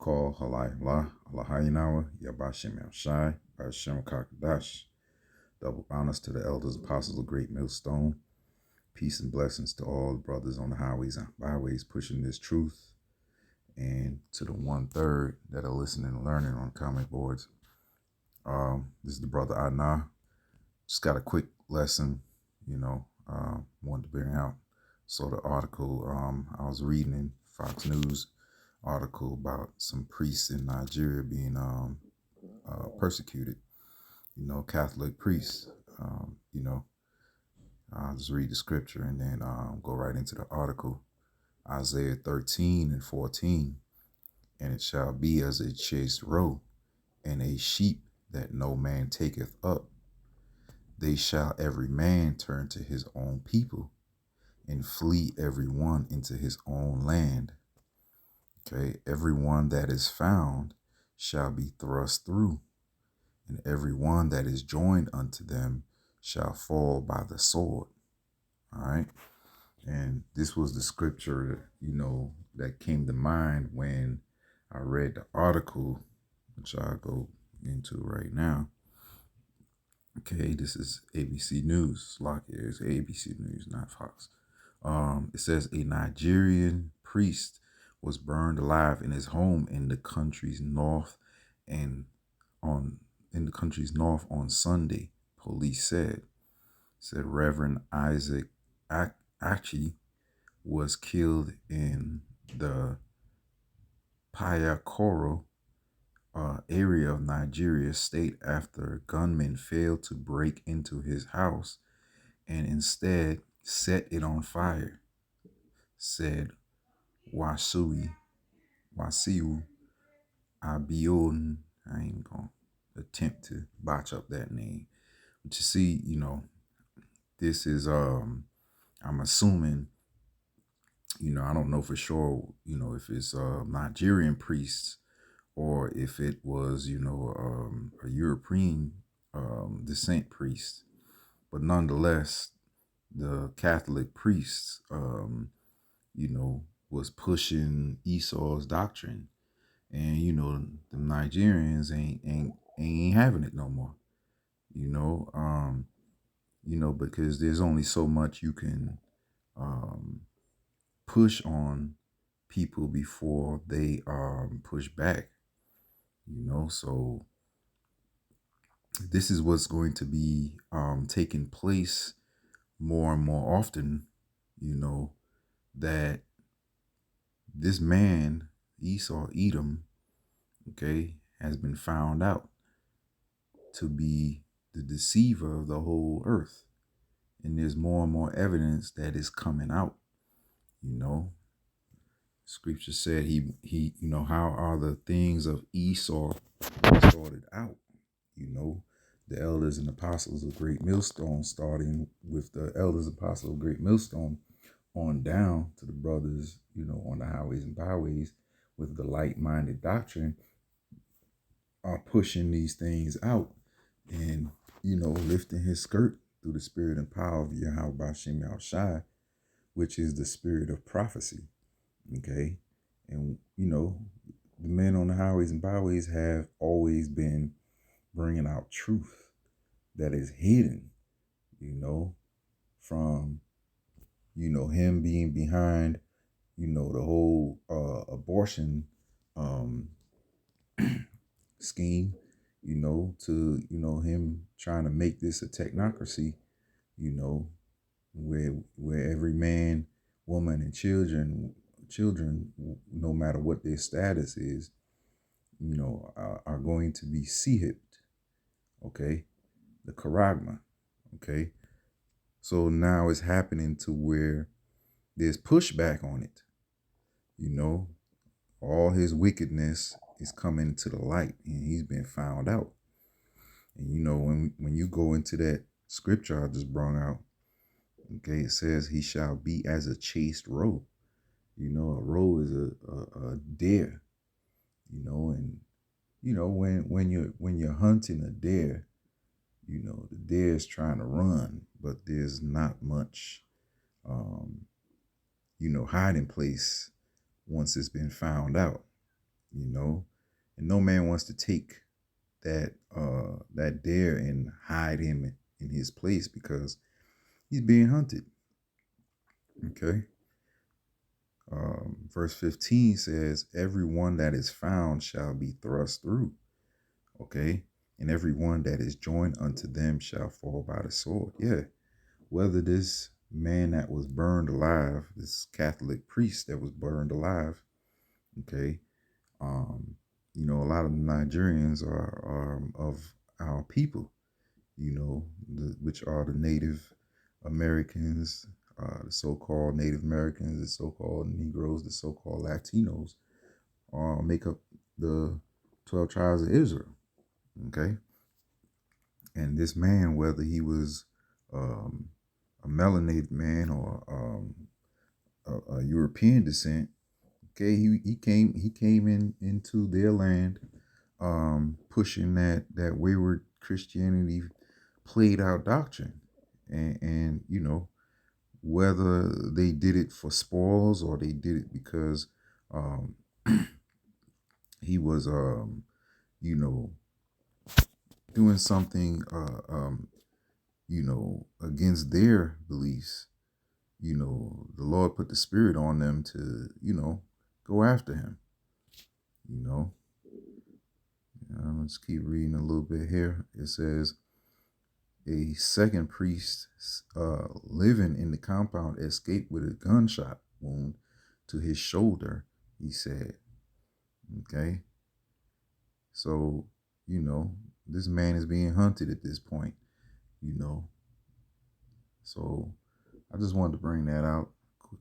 call Halai La, Allahayinawa, Yabashim Shai, Bashem Kakadash. Double honors to the elders, apostles of Great Millstone. Peace and blessings to all the brothers on the highways and byways pushing this truth. And to the 1/3 that are listening and learning on comment boards. This is the brother Anna. Just got a quick lesson, wanted to bring out. So the article I was reading in Fox News article about some priests in Nigeria being persecuted, Catholic priests. I'll just read the scripture and then go right into the article. Isaiah 13:14, and it shall be as a chaste roe and a sheep that no man taketh up. They shall every man turn to his own people and flee every one into his own land. Okay, every one that is found shall be thrust through, and every one that is joined unto them shall fall by the sword. All right. And this was the scripture, that came to mind when I read the article, which I'll go into right now. Okay, this is ABC News. It's ABC News, not Fox. It says a Nigerian priest was burned alive in his home in the country's north on Sunday. Police said Reverend Isaac Achi was killed in the Payakoro area of Nigeria state after gunmen failed to break into his house and instead set it on fire, said Wasiu Abiodun. I ain't gonna attempt to botch up that name. But you see, this is I'm assuming, I don't know for sure, if it's Nigerian priests or if it was, a European descent priest. But nonetheless, the Catholic priests, was pushing Esau's doctrine, and the Nigerians ain't having it no more. Because there's only so much you can push on people before they push back. So this is what's going to be taking place more and more often, that this man, Esau, Edom, has been found out to be the deceiver of the whole earth. And there's more and more evidence that is coming out, Scripture said he how are the things of Esau sorted out, the elders and apostles of Great Millstone, starting with the elders and apostles of Great Millstone on down to the brothers, on the highways and byways with the like-minded doctrine, are pushing these things out and, lifting his skirt through the spirit and power of Yahweh Bashem Shai, which is the spirit of prophecy. Okay. And, the men on the highways and byways have always been bringing out truth that is hidden, from, him being behind, the whole abortion scheme, to, him trying to make this a technocracy, where every man, woman, and children, no matter what their status is, are going to be sea-hipped. Okay. The charagma. Okay. So now it's happening to where there's pushback on it. All his wickedness is coming to the light, and he's been found out. And when you go into that scripture I just brought out, it says he shall be as a chaste roe. A roe is a deer. And when you're hunting a deer, the deer is trying to run, but there's not much hiding place once it's been found out. you know, and no man wants to take that dare and hide him in his place because he's being hunted. Okay. Verse 15 says, everyone that is found shall be thrust through. Okay. And everyone that is joined unto them shall fall by the sword. Yeah. Whether this man that was burned alive, this Catholic priest that was burned alive, okay, you know, a lot of the Nigerians are of our people, you know, which are the Native Americans, the so-called Native Americans, the so-called Negroes, the so-called Latinos, make up the 12 tribes of Israel. Okay. And this man, whether he was um, a melanated man or a European descent, okay, he came into their land, pushing that wayward Christianity played out doctrine, and you know, whether they did it for spoils or they did it because um, he was you know, doing something you know, against their beliefs, you know, the Lord put the spirit on them to, you know, go after him, you know. Let's keep reading a little bit here. It says, a second priest living in the compound escaped with a gunshot wound to his shoulder, he said. Okay. So, you know, this man is being hunted at this point, you know. So I just wanted to bring that out,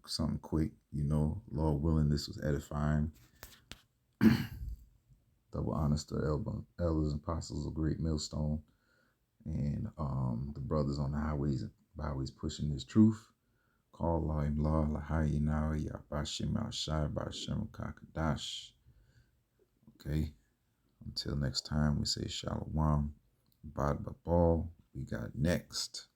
something quick, you know. Lord willing, this was edifying. Double honors to elders and apostles of Great Millstone, and the brothers on the highways and byways pushing this truth. Call Lahim La Lahayi Nawi Yabashim Al Shai Bashem Kakadash. Okay. Until next time, we say Shalom. Bad Babal. We got next.